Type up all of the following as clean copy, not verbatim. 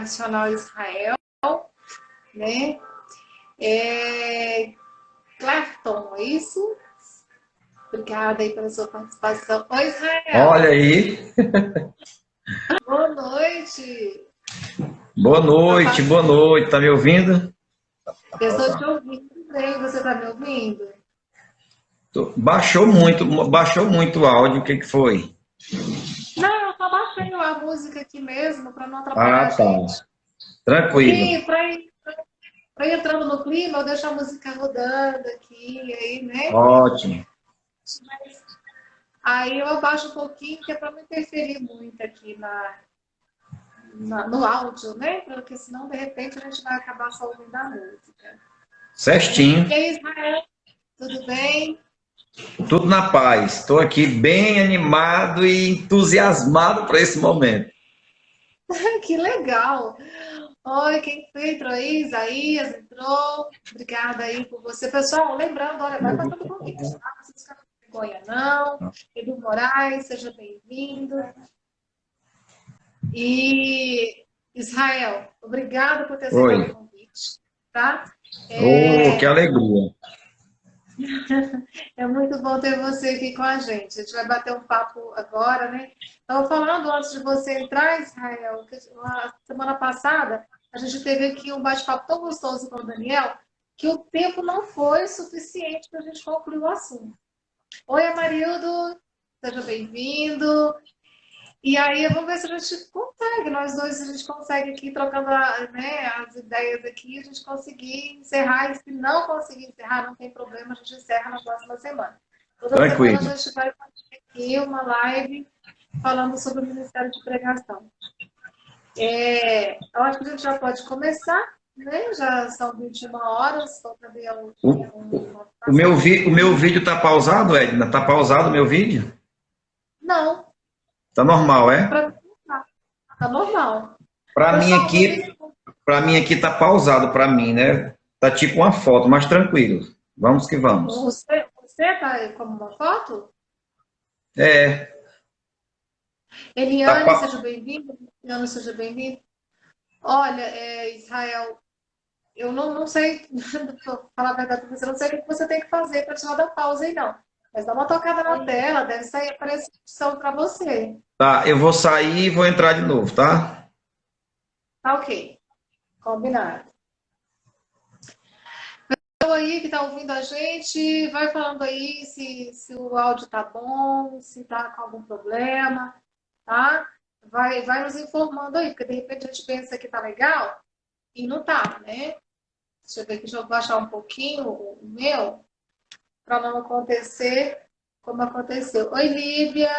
tradicional Israel, né? Clapton, é isso? Obrigada aí pela sua participação. Oi, Israel. Olha aí. Boa noite. Boa noite, boa noite. Tá me ouvindo? Eu estou te ouvindo bem. Você está me ouvindo? Baixou muito o áudio. O que que foi? Não, eu só baixei a música aqui mesmo para não atrapalhar Ah, a tá. gente. Tranquilo. E para ir entrando no clima, eu deixo a música rodando aqui, aí, né? Ótimo. Aí eu abaixo um pouquinho, que é para não interferir muito aqui no áudio, né? Porque senão, de repente, a gente vai acabar só ouvindo a música. Certinho. E aí, Israel, tudo bem? Tudo na paz. Estou aqui bem animado e entusiasmado para esse momento. Que legal! Oi, quem entrou aí? Isaías entrou. Obrigada aí por você. Pessoal, lembrando, olha, vai fazendo convite, tá? Não se ficar com vergonha, não. Edu Moraes, seja bem-vindo. E Israel, obrigado por ter aceitado Oi. o convite, tá? Oh, que alegria. É muito bom ter você aqui com a gente. A gente vai bater um papo agora, né? Estava falando antes de você entrar, Israel, que na semana passada a gente teve aqui um bate-papo tão gostoso com o Daniel que o tempo não foi suficiente para a gente concluir o assunto. Oi, Amarildo, seja bem-vindo. E aí, vamos ver se a gente consegue, nós dois, a gente consegue aqui, trocando né, as ideias aqui, a gente conseguir encerrar. E se não conseguir encerrar, não tem problema, a gente encerra na próxima semana. Toda Tranquilo. semana a gente vai fazer aqui uma live falando sobre o Ministério de Pregação. Eu acho que a gente já pode começar, né? Já são 21 horas, falta ver O meu vídeo está pausado, Edna? Está pausado o meu vídeo? Não, Tá normal, é? para tá normal. Para mim Pessoal, aqui, para mim aqui tá pausado para mim, né? Tá tipo uma foto, mas tranquilo. Vamos que vamos. você tá aí como uma foto? É, tá Eliane, pa... seja bem-vinda. Eliane, seja bem-vinda. Olha, Israel, eu não sei, pra falar a verdade para você, eu não sei o que você tem que fazer para tirar da pausa aí, não. Mas dá uma tocada na tela, deve sair aparecer opção para você. Tá, eu vou sair e vou entrar de novo, tá? Tá ok. Combinado. Então aí que está ouvindo a gente, vai falando aí se o áudio tá bom, se tá com algum problema, tá? Vai nos informando aí, porque de repente a gente pensa que tá legal e não tá, né? Deixa eu ver aqui, deixa eu baixar um pouquinho o meu, para não acontecer como aconteceu. Oi, Lívia.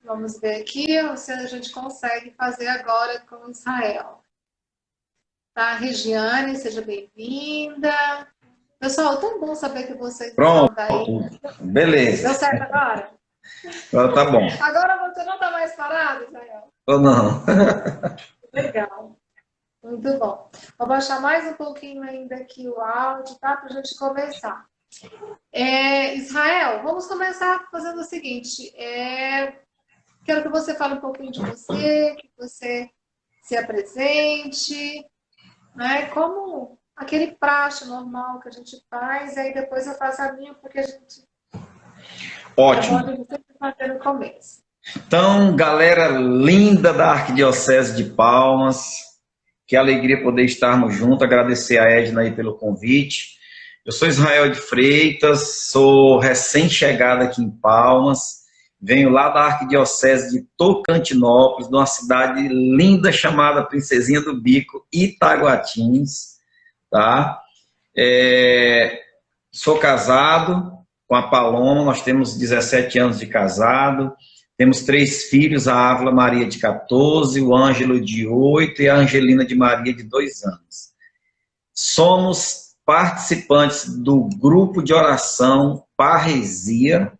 Vamos ver aqui se a gente consegue fazer agora com Israel. Tá, Regiane, seja bem-vinda. Pessoal, tão bom saber que vocês estão Pronto, daí. beleza. Deu certo agora? Tá bom. Agora você não está mais parado, Israel? Ou não? Legal. Muito bom. Vou baixar mais um pouquinho ainda aqui o áudio, tá? Para a gente começar. Israel, vamos começar fazendo o seguinte. Quero que você fale um pouquinho de você, que você se apresente, né? Como aquele praxe normal que a gente faz, e aí depois eu faço a minha, porque a gente... Ótimo. É bom a gente sempre fazer no começo. Então, galera linda da Arquidiocese de Palmas, que alegria poder estarmos juntos, agradecer a Edna aí pelo convite. Eu sou Israel de Freitas, sou recém-chegado aqui em Palmas, venho lá da Arquidiocese de Tocantinópolis, de uma cidade linda chamada Princesinha do Bico, Itaguatins, tá? Sou casado com a Paloma, nós temos 17 anos de casado, temos 3 filhos, a Ávila Maria de 14, o Ângelo de 8 e a Angelina de Maria de 2 anos. Somos participantes do grupo de oração Parresia,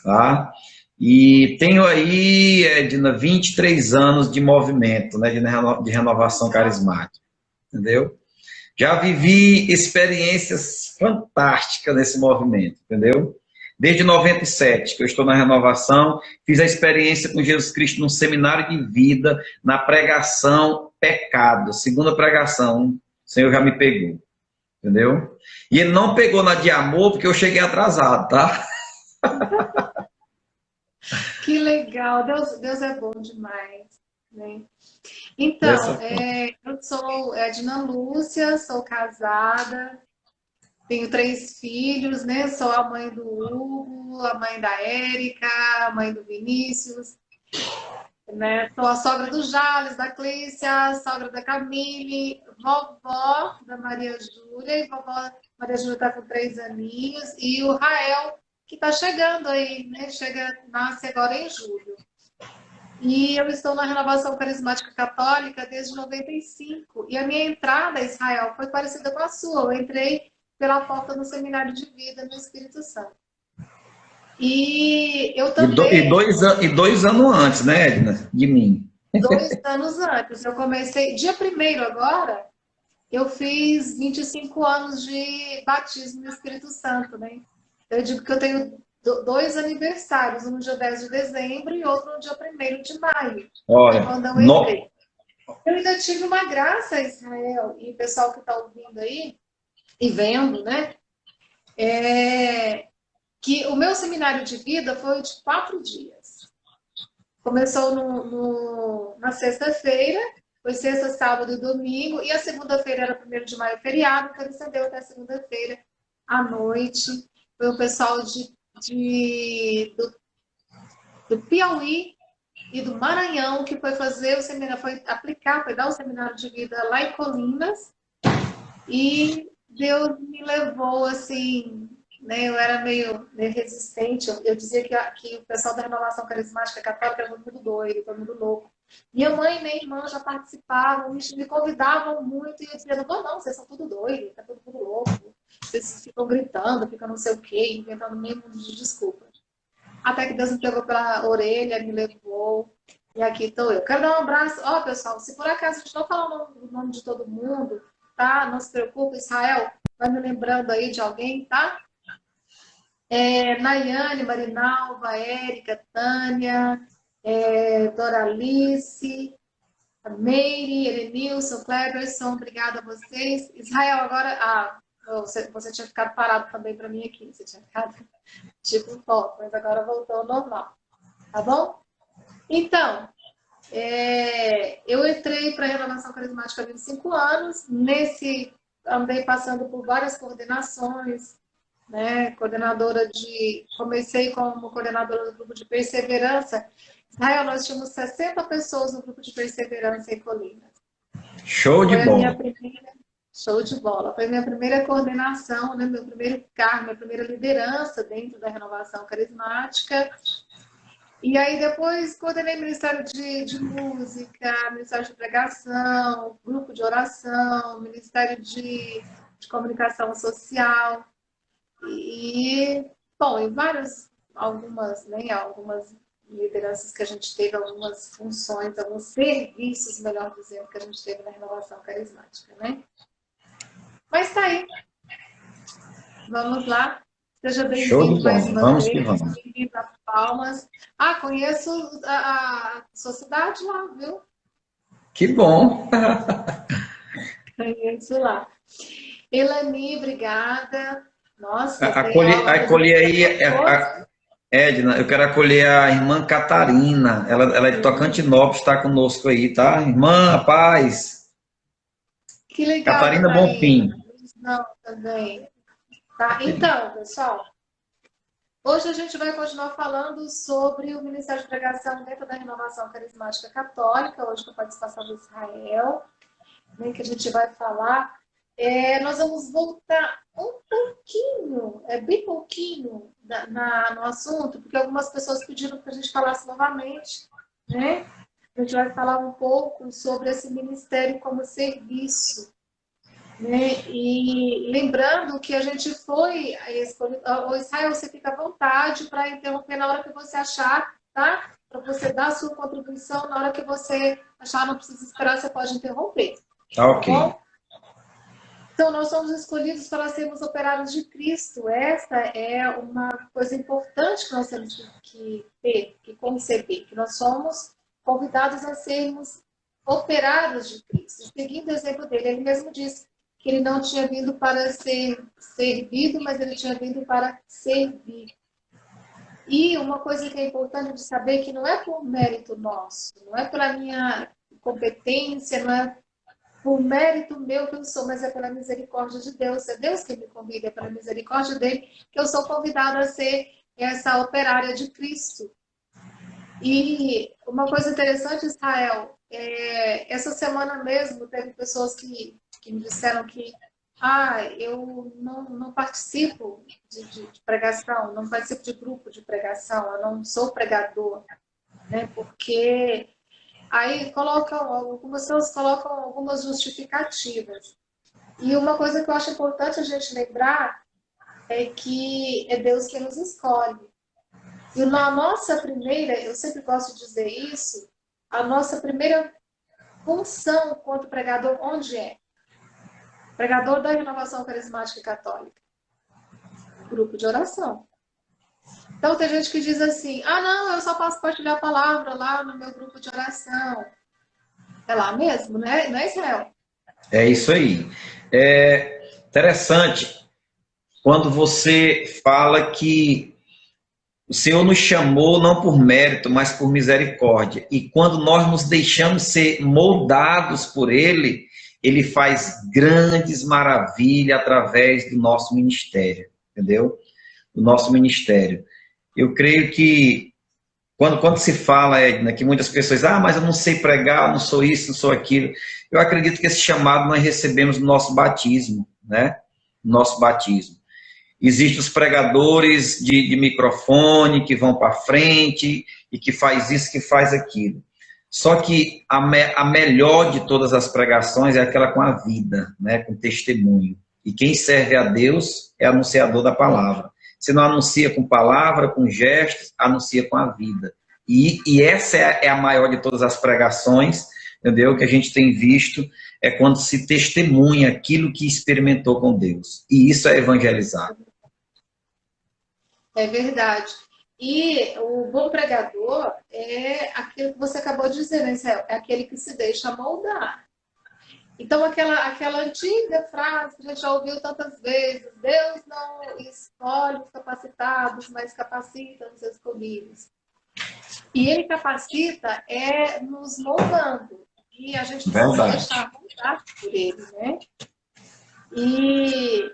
tá? E tenho aí, Edna, 23 anos de movimento, né, de renovação carismática, entendeu? Já vivi experiências fantásticas nesse movimento, entendeu? Desde 97, que eu estou na renovação, fiz a experiência com Jesus Cristo num seminário de vida, na pregação pecado, segunda pregação, o Senhor já me pegou, entendeu? E ele não pegou na de amor, porque eu cheguei atrasado, tá? Que legal, Deus é bom demais, né? Então, eu sou Edna Lúcia, sou casada, tenho 3 filhos, né? Sou a mãe do Hugo, a mãe da Érica, a mãe do Vinícius, né? Sou a sogra do Jales, da Clícia, a sogra da Camille, vovó da Maria Júlia, e vovó Maria Júlia está com 3 aninhos, e o Rael, que está chegando aí, né? Nasce agora em julho. E eu estou na Renovação Carismática Católica desde 95. E a minha entrada a Israel foi parecida com a sua. Eu entrei pela porta no Seminário de Vida no Espírito Santo. E eu também... E 2 anos antes, né, Edna? De mim. 2 anos antes. Eu comecei... Dia 1º agora, eu fiz 25 anos de batismo no Espírito Santo, né? Eu digo que eu tenho 2 aniversários, um no dia 10 de dezembro e outro no dia 1º de maio. Olha, quando eu entrei. Eu ainda tive uma graça, Israel, e o pessoal que está ouvindo aí e vendo, né? Que o meu seminário de vida foi de 4 dias. Começou na sexta-feira, foi sexta, sábado e domingo, e a segunda-feira era 1º de maio, feriado, então ele estendeu até segunda-feira à noite. Foi o pessoal do Piauí e do Maranhão que foi fazer o seminário, foi dar o seminário de vida lá em Colinas. E Deus me levou assim, né? Eu era meio resistente. Eu dizia que o pessoal da Renovação Carismática Católica era muito doido, todo mundo louco. Minha mãe e minha irmã já participavam, me convidavam muito, e eu dizia, não, vocês são tudo doido, tá todo mundo louco. Vocês ficam gritando, ficam não sei o quê, inventando meio mundo de desculpa. Até que Deus me pegou pela orelha, me levou, e aqui estou eu. Quero dar um abraço. Ó, pessoal, se por acaso a gente não falar o nome de todo mundo, tá? Não se preocupe, Israel, vai me lembrando aí de alguém, tá? Nayane, Marinalva, Érica, Tânia, Doralice, a Meire, Elenilson, Cleberson, obrigada a vocês. Israel, agora... você tinha ficado parado também para mim aqui. Você tinha ficado tipo foco, mas agora voltou ao normal. Tá bom? Então, eu entrei para a Renovação Carismática há 25 anos. Andei passando por várias coordenações, né? Comecei como coordenadora do grupo de perseverança. Israel, nós tínhamos 60 pessoas no grupo de perseverança em Colinas. Show de bola. Show de bola. Foi minha primeira coordenação, né? Meu primeiro cargo, minha primeira liderança dentro da Renovação Carismática. E aí depois coordenei Ministério de Música, Ministério de Pregação, Grupo de Oração, Ministério de Comunicação Social. E, bom, em algumas lideranças que a gente teve, algumas funções, alguns serviços, melhor dizendo, que a gente teve na Renovação Carismática, né? Mas tá aí. Vamos lá. Seja bem-vindo mais uma vez. Bem-vindo a Palmas. Conheço a sua cidade lá, viu? Que bom. Conheço lá. Elani, obrigada. Nossa, acolher aí, Edna, eu quero acolher a irmã Catarina. Ela é de Tocantinópolis, está conosco aí, tá? Irmã, paz. Que legal. Catarina Bonfim. Não, também. Tá? Então, pessoal, hoje a gente vai continuar falando sobre o Ministério de Pregação dentro da Renovação Carismática Católica, hoje com a participação do Israel, né, que a gente vai falar. Nós vamos voltar um pouquinho, bem pouquinho, no assunto, porque algumas pessoas pediram para a gente falasse novamente, né? A gente vai falar um pouco sobre esse ministério como serviço, né? E lembrando que a gente foi escolhido. Israel, você fica à vontade para interromper na hora que você achar, tá? Para você dar a sua contribuição, na hora que você achar, não precisa esperar, você pode interromper. Tá ok. Bom? Então, nós somos escolhidos para sermos operários de Cristo. Essa é uma coisa importante que nós temos que ter, que conceber, que nós somos convidados a sermos operários de Cristo. Seguindo o exemplo dele, ele mesmo disse que ele não tinha vindo para ser servido, mas ele tinha vindo para servir. E uma coisa que é importante de saber que não é por mérito nosso, não é pela minha competência, não é por mérito meu que eu sou, mas é pela misericórdia de Deus. É Deus que me convida, é pela misericórdia dele que eu sou convidada a ser essa operária de Cristo. E uma coisa interessante, Israel, essa semana mesmo teve pessoas que me disseram que eu não participo de pregação, não participo de grupo de pregação, eu não sou pregador, né? Porque aí algumas pessoas colocam algumas justificativas. E uma coisa que eu acho importante a gente lembrar é que é Deus quem nos escolhe. E na nossa primeira, eu sempre gosto de dizer isso, a nossa primeira função quanto pregador, onde é? Pregador da Renovação Carismática Católica. Grupo de oração. Então tem gente que diz assim, não, eu só posso partilhar a palavra lá no meu grupo de oração. É lá mesmo, né? Não é, Israel? É isso aí. É interessante quando você fala que o Senhor nos chamou não por mérito, mas por misericórdia. E quando nós nos deixamos ser moldados por Ele, Ele faz grandes maravilhas através do nosso ministério, entendeu? Do nosso ministério. Eu creio que quando se fala, Edna, que muitas pessoas, mas eu não sei pregar, eu não sou isso, não sou aquilo. Eu acredito que esse chamado nós recebemos no nosso batismo, né? No nosso batismo. Existem os pregadores de microfone que vão para frente e que faz isso, que faz aquilo. Só que a melhor de todas as pregações é aquela com a vida, né? Com testemunho. E quem serve a Deus é anunciador da palavra. Você não anuncia com palavra, com gestos, anuncia com a vida. E essa é a maior de todas as pregações, entendeu? Que a gente tem visto, é quando se testemunha aquilo que experimentou com Deus. E isso é evangelizar. É verdade. E o bom pregador é aquilo que você acabou de dizer, né, Israel? É aquele que se deixa moldar. Então, aquela antiga frase que a gente já ouviu tantas vezes, Deus não escolhe os capacitados, mas capacita os escolhidos. E Ele capacita nos moldando. E a gente precisa deixar moldar por Ele, né? E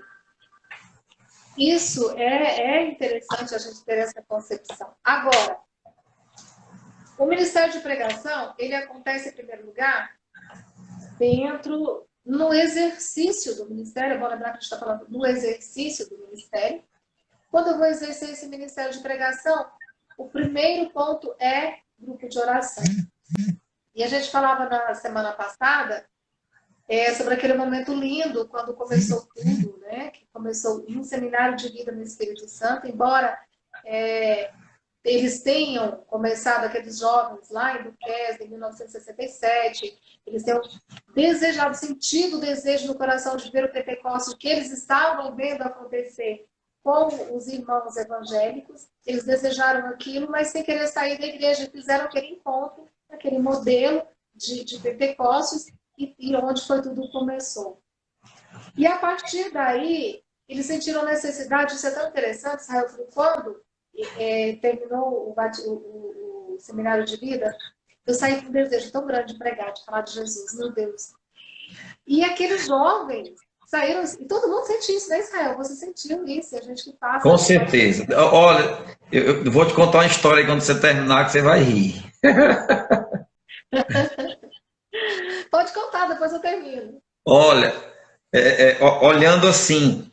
isso é interessante a gente ter essa concepção. Agora, o Ministério de Pregação, ele acontece em primeiro lugar no exercício do ministério. Vou lembrar que a gente está falando do exercício do ministério. Quando eu vou exercer esse ministério de pregação, o primeiro ponto é grupo de oração. E a gente falava na semana passada sobre aquele momento lindo, quando começou tudo, né? Que começou um seminário de vida no Espírito Santo, embora eles tenham começado, aqueles jovens lá em Duquesne, em 1967, eles tenham sentido o desejo no coração de ver o Pentecostes, que eles estavam vendo acontecer com os irmãos evangélicos. Eles desejaram aquilo, mas sem querer sair da igreja, fizeram aquele encontro, aquele modelo de Pentecostes, e onde foi tudo começou. E a partir daí, eles sentiram a necessidade, isso é tão interessante, Israel, quando terminou o seminário de vida, eu saí com um desejo tão grande de pregar, de falar de Jesus, meu Deus. E aqueles jovens saíram, e todo mundo sente isso, né, Israel? Você sentiu isso, a gente que passa... Com certeza. Olha, eu vou te contar uma história aí quando você terminar, que você vai rir. Pode contar, depois eu termino. Olha, olhando assim,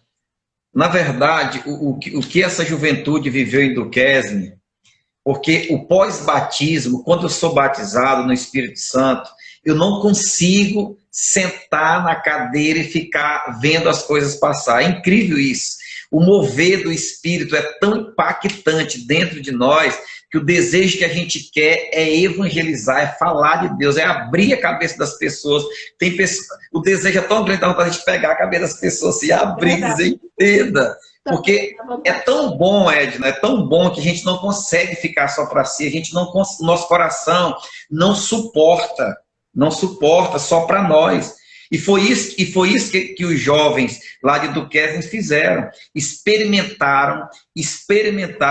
na verdade, o que essa juventude viveu em Duquesne, porque o pós-batismo, quando eu sou batizado no Espírito Santo, eu não consigo sentar na cadeira e ficar vendo as coisas passar. É incrível isso. O mover do Espírito é tão impactante dentro de nós que o desejo que a gente quer é evangelizar, é falar de Deus, é abrir a cabeça das pessoas. Tem pessoas, o desejo é tão grande, dá vontade de pegar a cabeça das pessoas e abrir e dizer, entenda. Porque é tão bom, Edna, é tão bom que a gente não consegue ficar só para si, a gente não, nosso coração não suporta só para nós. E foi isso que os jovens lá de Duquesne fizeram. Experimentaram.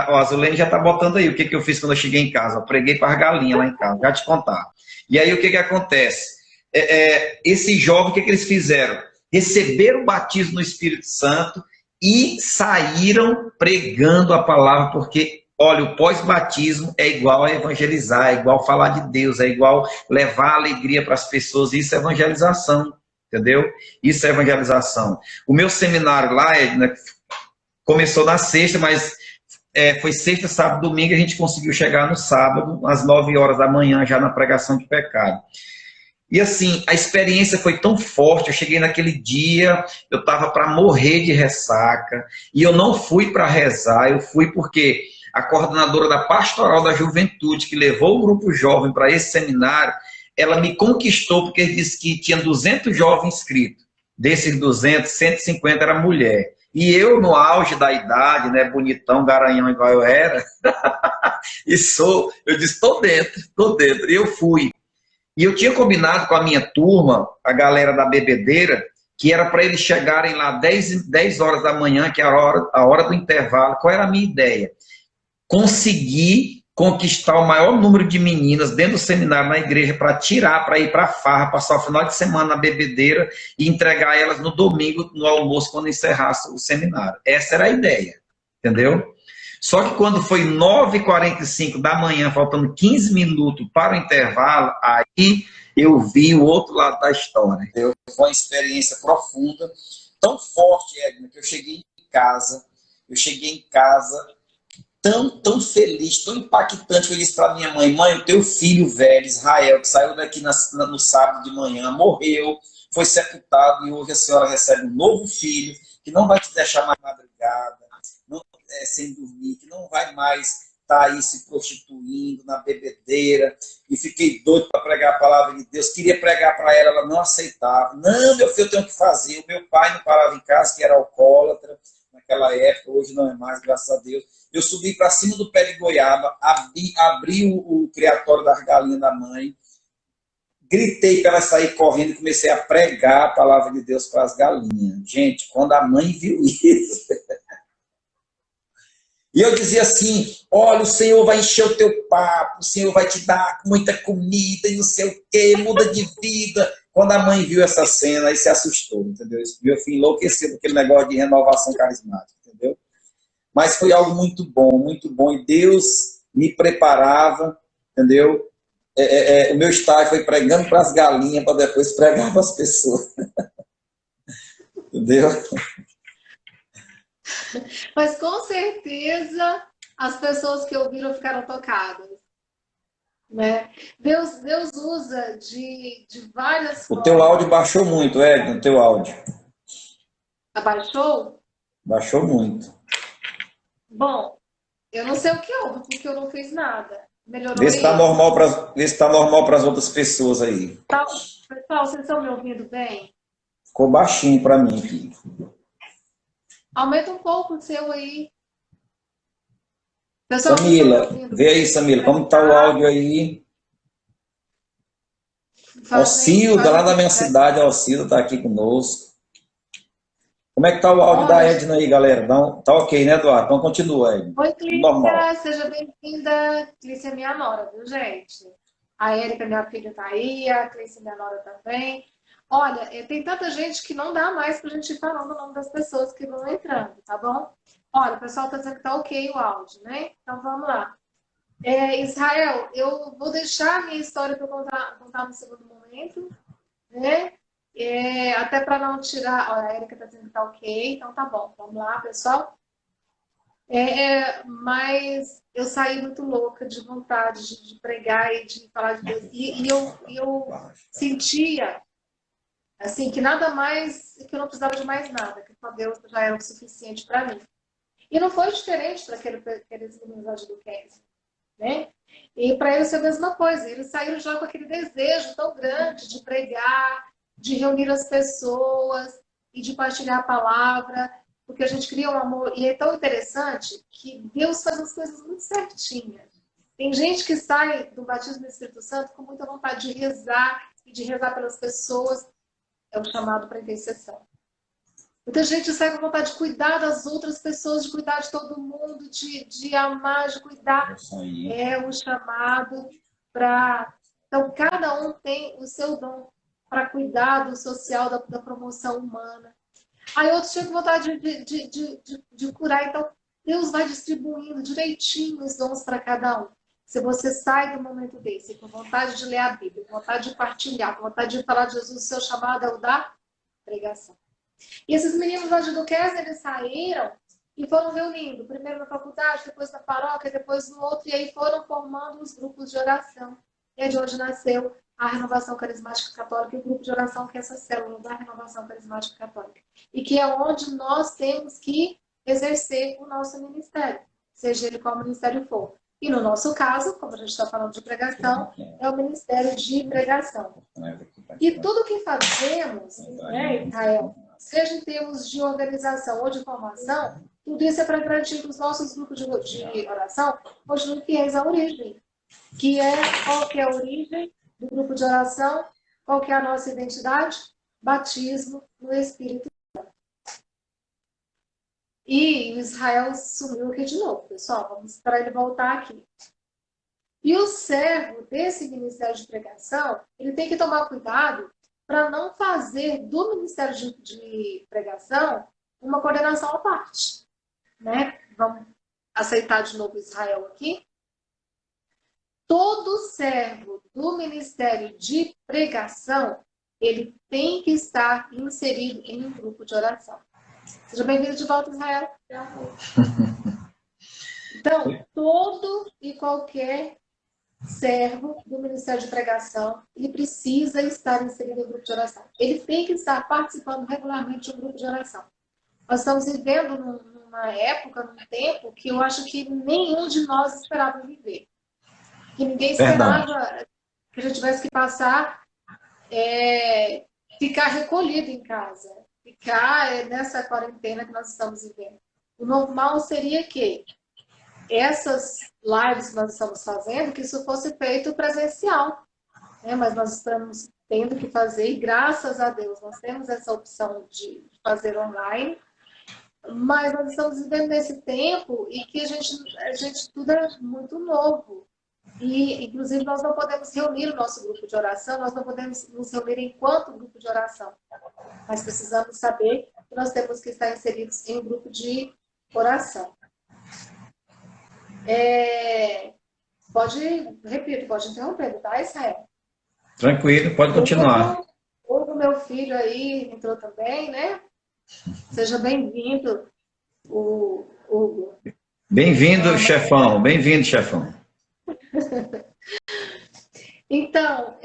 Ó, a Zulene já está botando aí o que eu fiz quando eu cheguei em casa. Eu preguei para as galinhas lá em casa, já te contar. E aí o que acontece? Esses jovens, o que eles fizeram? Receberam o batismo no Espírito Santo e saíram pregando a palavra, porque, olha, o pós-batismo é igual a evangelizar, é igual falar de Deus, é igual levar alegria para as pessoas, isso é evangelização, entendeu? Isso é evangelização. O meu seminário lá, Edna, começou na sexta, mas foi sexta, sábado, domingo, a gente conseguiu chegar no sábado, às 9 horas da manhã, já na pregação de pecado. E assim, a experiência foi tão forte, eu cheguei naquele dia, eu estava para morrer de ressaca, e eu não fui para rezar, eu fui porque a coordenadora da Pastoral da Juventude, que levou o grupo jovem para esse seminário, ela me conquistou porque disse que tinha 200 jovens inscritos. Desses 200, 150 era mulher. E eu, no auge da idade, né, bonitão, garanhão igual eu era, eu disse, tô dentro, e eu fui. E eu tinha combinado com a minha turma, a galera da bebedeira, que era para eles chegarem lá 10 horas da manhã, que é a hora do intervalo. Qual era a minha ideia? Conseguir conquistar o maior número de meninas dentro do seminário na igreja para ir para a farra, passar o final de semana na bebedeira e entregar elas no domingo, no almoço, quando encerrasse o seminário. Essa era a ideia, entendeu? Só que quando foi 9h45 da manhã, faltando 15 minutos para o intervalo, aí eu vi o outro lado da história. Foi uma experiência profunda, tão forte, Edna, que eu cheguei em casa tão feliz, tão impactante, que eu disse para minha mãe, o teu filho velho, Israel, que saiu daqui no sábado de manhã, morreu, foi sepultado, e hoje a senhora recebe um novo filho, que não vai te deixar mais madrugada, sem dormir, que não vai mais estar aí se prostituindo na bebedeira, e fiquei doido para pregar a palavra de Deus, queria pregar para ela, ela não aceitava, não, meu filho, eu tenho que fazer, o meu pai não parava em casa, que era alcoólatra, naquela época, hoje não é mais, graças a Deus, eu subi para cima do pé de goiaba, abri o criatório das galinhas da mãe, gritei para ela sair correndo e comecei a pregar a palavra de Deus para as galinhas. Gente, quando a mãe viu isso... E eu dizia assim, olha, o Senhor vai encher o teu papo, o Senhor vai te dar muita comida e não sei o quê, muda de vida. Quando a mãe viu essa cena, aí se assustou, entendeu? Meu filho enlouqueceu com aquele negócio de renovação carismática, entendeu? Mas foi algo muito bom, e Deus me preparava, entendeu? O meu estágio foi pregando para as galinhas, para depois pregar para as pessoas. Entendeu? Mas com certeza as pessoas que ouviram ficaram tocadas, né? Deus usa de várias formas. O teu áudio baixou muito, Edna, o teu áudio. Abaixou? Baixou muito. Bom, eu não sei o que houve, porque eu não fiz nada. Melhorou. Vê se está normal para as outras pessoas aí. Tá, pessoal, vocês estão me ouvindo bem? Ficou baixinho para mim aqui. Aumenta um pouco o seu aí. Pessoal, Samila, vê aí, Samila, como está o áudio aí? Alcilda, lá da minha cidade, a Alcilda está aqui conosco. Como é que está o áudio da Edna aí, galera? Tá ok, né, Eduardo? Então continua, Edna. Oi, Clícia, seja bem-vinda. Clícia é minha nora, viu, gente? A Érica, minha filha, está aí, a Clícia, minha nora, também. Olha, tem tanta gente que não dá mais para a gente ir falando o nome das pessoas que vão entrando, tá bom? Olha, o pessoal está dizendo que tá ok o áudio, né? Então vamos lá. Israel, eu vou deixar a minha história para contar no segundo momento, né? Até para não tirar. Olha, a Érica está dizendo que tá ok, então tá bom. Vamos lá, pessoal. Mas eu saí muito louca de vontade de pregar e de falar de Deus. E eu sentia assim, que nada mais, que eu não precisava de mais nada, que só Deus já era o suficiente para mim. E não foi diferente para aqueles meninos lá de Duquesne, né? E para eles foi a mesma coisa. Eles saíram já com aquele desejo tão grande de pregar, de reunir as pessoas e de partilhar a palavra, porque a gente cria um amor. E é tão interessante que Deus faz as coisas muito certinhas. Tem gente que sai do batismo do Espírito Santo com muita vontade de rezar e de rezar pelas pessoas. É o chamado para intercessão. Muita gente sai com vontade de cuidar das outras pessoas, de cuidar de todo mundo, de amar, de cuidar. É o chamado para... Então, cada um tem o seu dom para cuidar do social, da promoção humana. Aí outros tinham vontade de curar. Então, Deus vai distribuindo direitinho os dons para cada um. Se você sai do momento desse com vontade de ler a Bíblia, com vontade de partilhar, com vontade de falar de Jesus, o seu chamado é o da pregação. E esses meninos lá de Duquesne, eles saíram e foram reunindo, primeiro na faculdade, depois na paróquia, depois no outro, e aí foram formando os grupos de oração. E é de onde nasceu a Renovação Carismática Católica e o grupo de oração, que é essa célula da Renovação Carismática Católica. E que é onde nós temos que exercer o nosso ministério, seja ele qual ministério for. E no nosso caso, como a gente está falando de pregação, é o ministério de pregação. E tudo que fazemos, né, Israel, seja em termos de organização ou de formação, tudo isso é para garantir que os nossos grupos de oração continuem fiéis à origem. Que é, qual que é a origem do grupo de oração? Qual que é a nossa identidade? Batismo no Espírito Santo. E o Israel sumiu aqui de novo, pessoal. Vamos esperar ele voltar aqui. E o servo desse ministério de pregação, ele tem que tomar cuidado para não fazer do ministério de pregação uma coordenação à parte. Né? Vamos aceitar de novo Israel aqui. Todo servo do ministério de pregação, ele tem que estar inserido em um grupo de oração. Seja bem-vindo de volta, Israel. Então, todo e qualquer servo do ministério de pregação, ele precisa estar inserido em um grupo de oração. Ele tem que estar participando regularmente de um grupo de oração. Nós estamos vivendo numa época, num tempo, que eu acho que nenhum de nós esperava viver. Que ninguém esperava que a gente tivesse que passar, ficar recolhido em casa, ficar nessa quarentena que nós estamos vivendo. O normal seria que essas lives que nós estamos fazendo, que isso fosse feito presencial, né? Mas nós estamos tendo que fazer, e graças a Deus nós temos essa opção de fazer online, mas nós estamos vivendo nesse tempo e que a gente tudo é muito novo. E, inclusive, nós não podemos reunir o nosso grupo de oração, nós não podemos nos reunir enquanto grupo de oração. Mas precisamos saber que nós temos que estar inseridos em um grupo de oração. Pode interromper, tá, Israel? Tranquilo, pode continuar. O meu filho aí entrou também, né? Seja bem-vindo, Hugo. Bem-vindo, chefão. Bem-vindo, chefão. Então,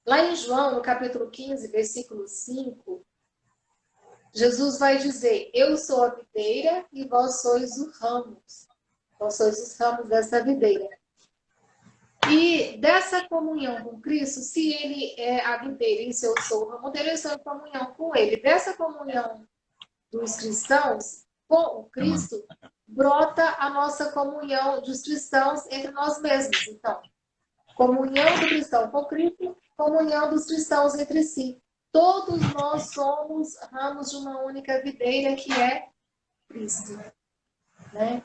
lá em João, no capítulo 15, versículo 5, Jesus vai dizer: eu sou a videira e vós sois os ramos. Vós sois os ramos dessa videira. E dessa comunhão com Cristo, se ele é a videira e se eu sou o ramo dele, eu sou em comunhão com ele. Dessa comunhão dos cristãos com o Cristo, brota a nossa comunhão dos cristãos entre nós mesmos. Então, comunhão do cristão com Cristo, comunhão dos cristãos entre si. Todos nós somos ramos de uma única videira, que é Cristo. Né?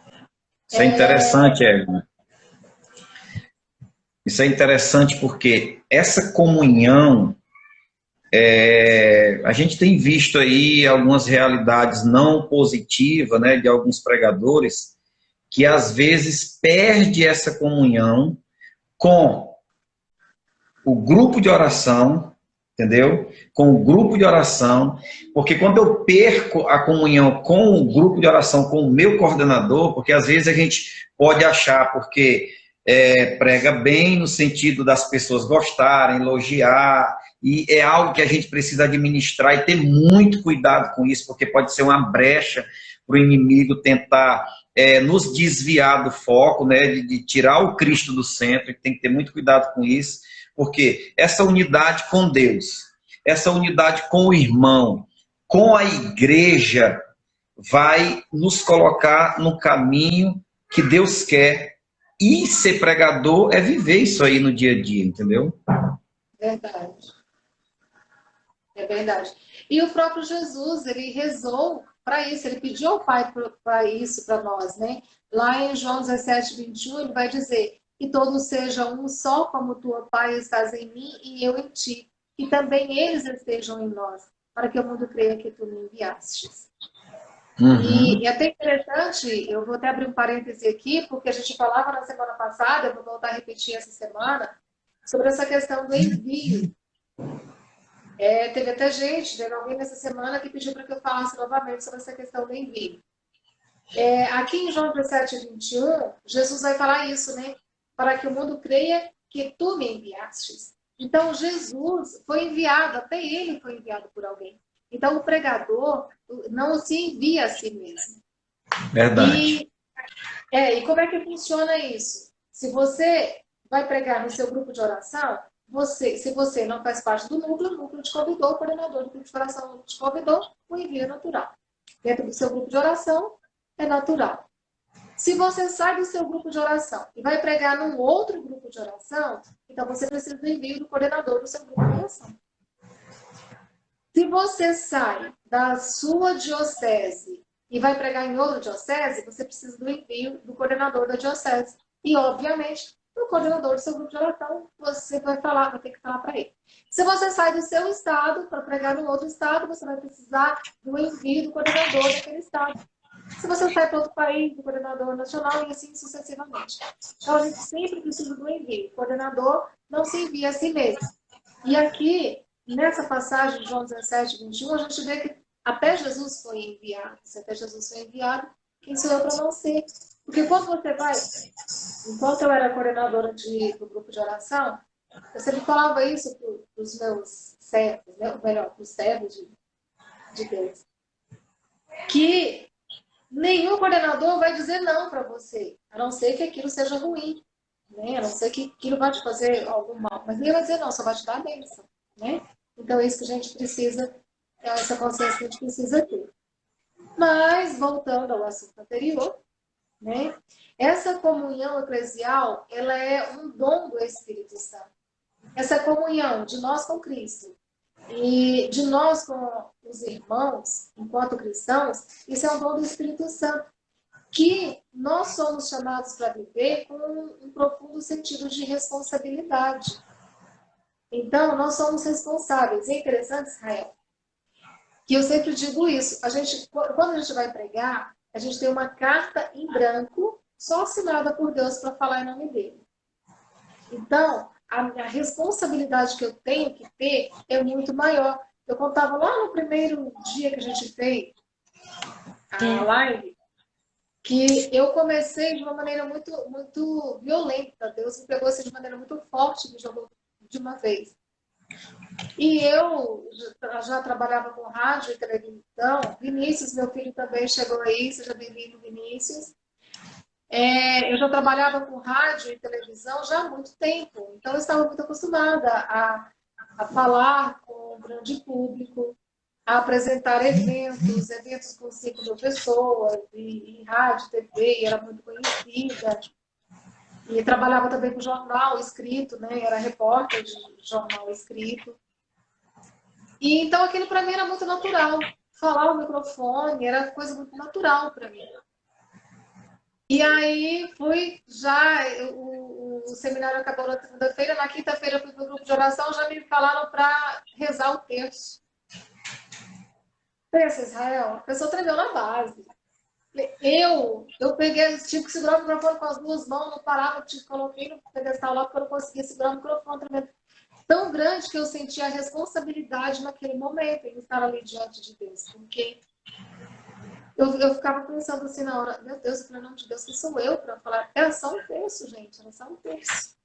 Isso é interessante, Evelyn. Isso é interessante porque essa comunhão, a gente tem visto aí algumas realidades não positivas, né, de alguns pregadores, que às vezes perde essa comunhão com o grupo de oração, entendeu? Com o grupo de oração, porque quando eu perco a comunhão com o grupo de oração, com o meu coordenador, porque às vezes a gente pode achar, porque prega bem no sentido das pessoas gostarem, elogiar, e é algo que a gente precisa administrar e ter muito cuidado com isso, porque pode ser uma brecha para o inimigo tentar nos desviar do foco, né, de tirar o Cristo do centro, e tem que ter muito cuidado com isso, porque essa unidade com Deus, essa unidade com o irmão, com a igreja, vai nos colocar no caminho que Deus quer. E ser pregador é viver isso aí no dia a dia, entendeu? Verdade. É verdade. E o próprio Jesus, ele rezou para isso, ele pediu ao Pai para isso para nós, né? Lá em João 17:21, ele vai dizer: que todos sejam um só, como tu, ó Pai, estás em mim e eu em ti, que também eles estejam em nós, para que o mundo creia que tu me enviastes. E é até interessante, eu vou até abrir um parêntese aqui, porque a gente falava na semana passada, eu vou voltar a repetir essa semana, sobre essa questão do envio. Teve até gente, teve alguém nessa semana que pediu para que eu falasse novamente sobre essa questão do envio. Aqui em João 17:21, Jesus vai falar isso, né? Para que o mundo creia que tu me enviastes. Então, Jesus foi enviado, até ele foi enviado por alguém. Então, o pregador não se envia a si mesmo. Verdade. E como é que funciona isso? Se você vai pregar no seu grupo de oração, se você não faz parte do núcleo, o núcleo te convidou, o coordenador do grupo de oração te convidou, o envio é natural. Dentro do seu grupo de oração, é natural. Se você sai do seu grupo de oração e vai pregar num outro grupo de oração, então você precisa do envio do coordenador do seu grupo de oração. Se você sai da sua diocese e vai pregar em outra diocese, você precisa do envio do coordenador da diocese. E, obviamente, o coordenador do seu grupo de oração, você vai ter que falar para ele. Se você sai do seu estado para pregar no outro estado, você vai precisar do envio do coordenador daquele estado. Se você sai para outro país, do coordenador nacional, e assim sucessivamente. Então, a gente sempre precisa do envio. O coordenador não se envia a si mesmo. E aqui, nessa passagem de João 17:21, a gente vê que até Jesus foi enviado. Se até Jesus foi enviado, quem sou eu para não ser? Porque quando você vai, enquanto eu era coordenadora do grupo de oração, eu sempre falava isso para os meus servos, né? Ou melhor, para os servos de Deus, que nenhum coordenador vai dizer não para você, a não ser que aquilo seja ruim, né? A não ser que aquilo vai te fazer algum mal. Mas ninguém vai dizer não, só vai te dar a bênção, né? Então é isso que a gente precisa, essa consciência que a gente precisa ter. Mas, voltando ao assunto anterior, né? Essa comunhão eclesial, ela é um dom do Espírito Santo. Essa comunhão de nós com Cristo e de nós com os irmãos, enquanto cristãos, isso é um dom do Espírito Santo, que nós somos chamados para viver com um profundo sentido de responsabilidade. Então, nós somos responsáveis. É interessante, Israel, que eu sempre digo isso. Quando a gente vai pregar, a gente tem uma carta em branco, só assinada por Deus para falar em nome dele. Então, a responsabilidade que eu tenho que ter é muito maior. Eu contava lá no primeiro dia que a gente fez a live, que eu comecei de uma maneira muito, muito violenta. Deus me pegou assim, de maneira muito forte, me jogou de uma vez. E eu já trabalhava com rádio e televisão. Vinícius, meu filho, também chegou aí, seja bem-vindo, Vinícius. Eu já trabalhava com rádio e televisão já há muito tempo, então eu estava muito acostumada a falar com o grande público, a apresentar eventos com 5.000 pessoas, e rádio, TV, e era muito conhecida. E trabalhava também com jornal escrito, né? Era repórter de jornal escrito. E então aquilo para mim era muito natural. Falar o microfone era coisa muito natural para mim. E aí o seminário acabou na segunda-feira, na quinta-feira eu fui para o grupo de oração, já me falaram para rezar o terço. Pensa, Israel, a pessoa tremeu na base. Eu peguei, tive que segurar o microfone com as duas mãos, não parava, coloquei no pedestal lá porque eu não conseguia segurar o microfone, tremendo. Tão grande que eu senti a responsabilidade naquele momento em estar ali diante de Deus, porque eu ficava pensando assim na hora, meu Deus, pelo nome de Deus, que sou eu para falar? Era só um terço, gente, era só um terço.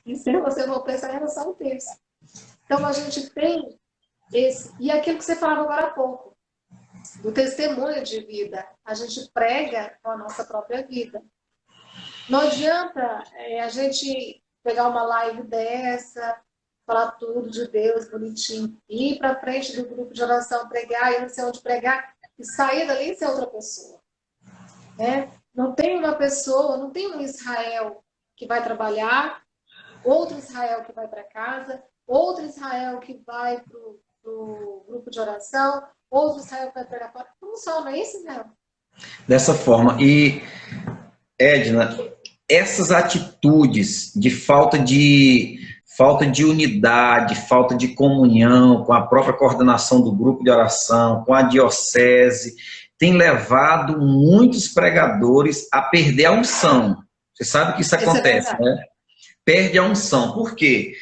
E se você for pensar, era só um terço. Então a gente tem esse, e aquilo que você falava agora há pouco, do testemunho de vida. A gente prega com a nossa própria vida. Não adianta a gente pegar uma live dessa, falar tudo de Deus, bonitinho, ir para frente do grupo de oração, pregar, eu não sei onde pregar, e sair dali e ser outra pessoa. Né? Não tem uma pessoa, não tem um Israel que vai trabalhar, outro Israel que vai para casa, outro Israel que vai para o grupo de oração, outro Israel que vai pregar fora. Como só, não é isso, Israel? Dessa forma. E, Edna, essas atitudes de falta de unidade, falta de comunhão com a própria coordenação do grupo de oração, com a diocese, tem levado muitos pregadores a perder a unção. Você sabe que isso acontece, né? Perde a unção. Por quê?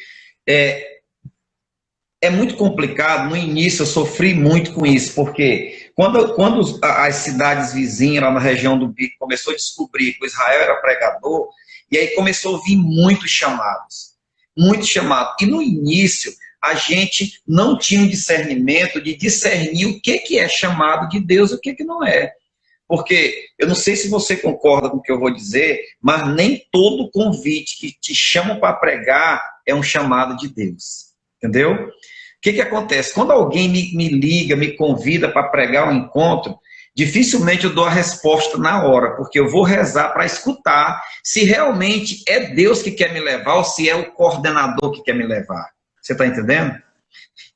É muito complicado. No início eu sofri muito com isso, porque quando as cidades vizinhas lá na região do Bico começou a descobrir que o Israel era pregador, e aí começou a vir muitos chamados. Muitos chamados. E no início a gente não tinha um discernimento de discernir o que é chamado de Deus e o que não é. Porque eu não sei se você concorda com o que eu vou dizer, mas nem todo convite que te chamam para pregar é um chamado de Deus. Entendeu? O que acontece? Quando alguém me liga, me convida para pregar um encontro, dificilmente eu dou a resposta na hora, porque eu vou rezar para escutar se realmente é Deus que quer me levar ou se é o coordenador que quer me levar. Você está entendendo?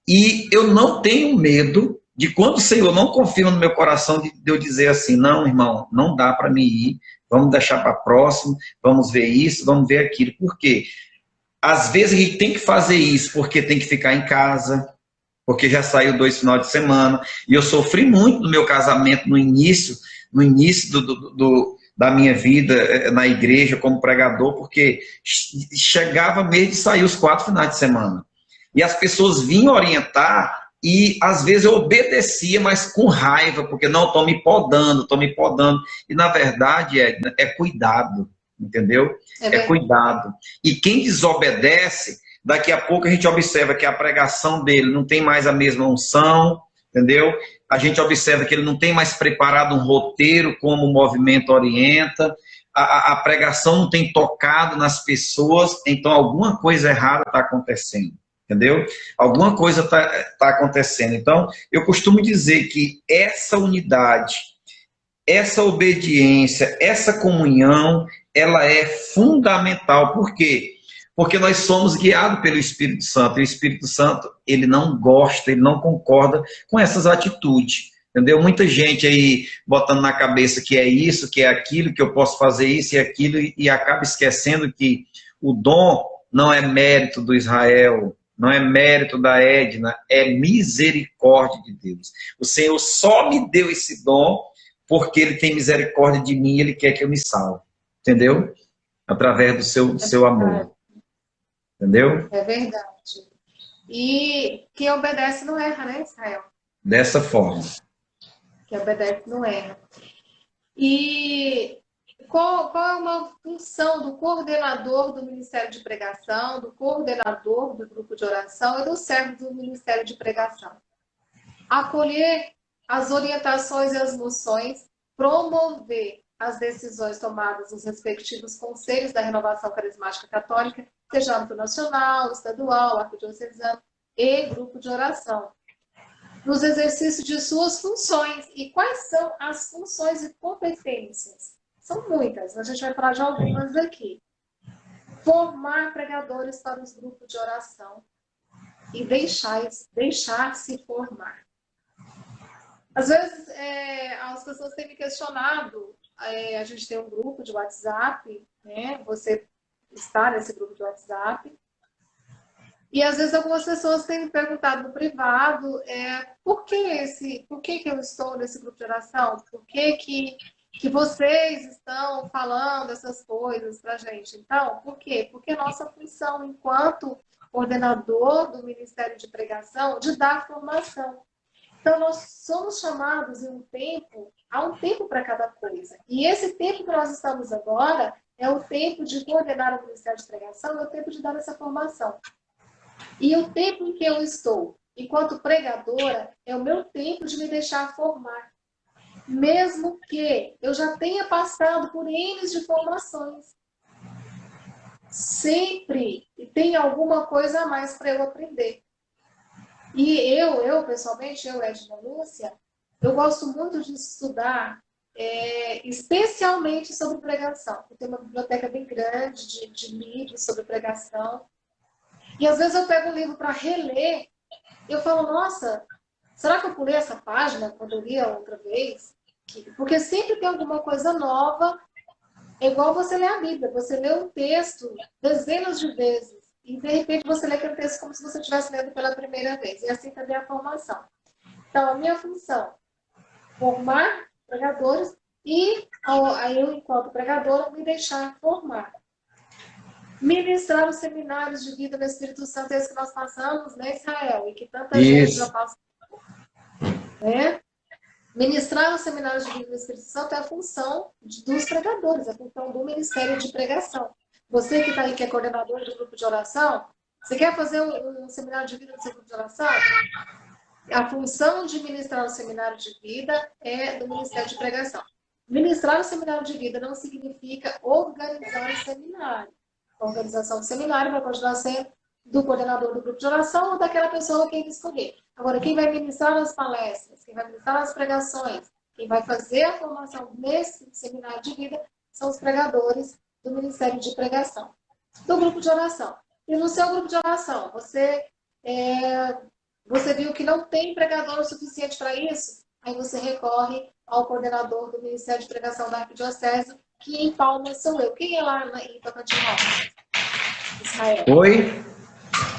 E eu não tenho medo de quando o Senhor não confirma no meu coração de eu dizer assim, não, irmão, não dá para me ir, vamos deixar para próximo, vamos ver isso, vamos ver aquilo. Por quê? Às vezes a gente tem que fazer isso porque tem que ficar em casa, porque já saiu 2 finais de semana, e eu sofri muito no meu casamento no início da minha vida na igreja como pregador, porque chegava mês de sair os 4 finais de semana. E as pessoas vinham orientar, e às vezes eu obedecia, mas com raiva, porque não, estou me podando. E na verdade é cuidado, entendeu? É cuidado. E quem desobedece, daqui a pouco a gente observa que a pregação dele não tem mais a mesma unção, entendeu? A gente observa que ele não tem mais preparado um roteiro como o movimento orienta, a pregação não tem tocado nas pessoas, então alguma coisa errada está acontecendo, entendeu? Alguma coisa tá acontecendo. Então, eu costumo dizer que essa unidade, essa obediência, essa comunhão, ela é fundamental. Por quê? Porque nós somos guiados pelo Espírito Santo, e o Espírito Santo, ele não gosta, ele não concorda com essas atitudes, entendeu? Muita gente aí botando na cabeça que é isso, que é aquilo, que eu posso fazer isso e aquilo, e acaba esquecendo que o dom não é mérito do Israel, não é mérito da Edna, é misericórdia de Deus. O Senhor só me deu esse dom porque Ele tem misericórdia de mim e Ele quer que eu me salve, entendeu? Através do seu amor. Entendeu? É verdade. E quem obedece não erra, né, Israel? Dessa forma. Quem obedece não erra. E qual é uma função do coordenador do Ministério de Pregação, do coordenador do grupo de oração e do servo do Ministério de Pregação? Acolher as orientações e as moções, promover as decisões tomadas nos respectivos conselhos da Renovação Carismática Católica, seja âmbito nacional, estadual, arquidiocesano e grupo de oração, nos exercícios de suas funções. E quais são as funções e competências? São muitas, a gente vai falar de algumas aqui. Formar pregadores para os grupos de oração e deixar-se formar. Às vezes, as pessoas têm me questionado, a gente tem um grupo de WhatsApp, né? Você está nesse grupo de WhatsApp, e às vezes algumas pessoas têm me perguntado no privado, por que eu estou nesse grupo de oração? Por que vocês estão falando essas coisas para a gente? Então, por quê? Porque nossa função enquanto coordenador do Ministério de Pregação, de dar formação. Então, nós somos chamados há um tempo para cada coisa. E esse tempo que nós estamos agora é o tempo de coordenar o Ministério de Pregação, é o tempo de dar essa formação. E o tempo em que eu estou enquanto pregadora, é o meu tempo de me deixar formar. Mesmo que eu já tenha passado por N de formações. Sempre tem alguma coisa a mais para eu aprender. E eu pessoalmente, Edna Lúcia, eu gosto muito de estudar, especialmente sobre pregação. Eu tenho uma biblioteca bem grande de livros sobre pregação. E às vezes eu pego um livro para reler e eu falo, nossa, será que eu pulei essa página quando eu li a outra vez? Porque sempre tem alguma coisa nova. É igual você ler a Bíblia. Você lê um texto dezenas de vezes e, de repente, você lê aquele texto como se você estivesse lendo pela primeira vez. E assim também a formação. Então, a minha função, formar pregadores e, aí eu, enquanto pregadora, me deixar formar. Ministrar os seminários de vida no Espírito Santo, esse que nós passamos, né, Israel? E que tanta gente já passou, né? Ministrar os seminários de vida no Espírito Santo é a função dos pregadores, é a função do Ministério de Pregação. Você que está aí, que é coordenador do grupo de oração, você quer fazer um seminário de vida no seu grupo de oração? A função de ministrar o seminário de vida é do Ministério de Pregação. Ministrar o seminário de vida não significa organizar o seminário. A organização do seminário vai continuar sendo do coordenador do grupo de oração ou daquela pessoa que ele escolher. Agora, quem vai ministrar as palestras, quem vai ministrar as pregações, quem vai fazer a formação nesse seminário de vida são os pregadores do Ministério de Pregação, do grupo de oração. E no seu grupo de oração, você viu que não tem pregador suficiente para isso? Aí você recorre ao coordenador do Ministério de Pregação da Arquidiocese, que em Palmas sou eu. Quem é lá em Tocantinópolis? Israel. Oi?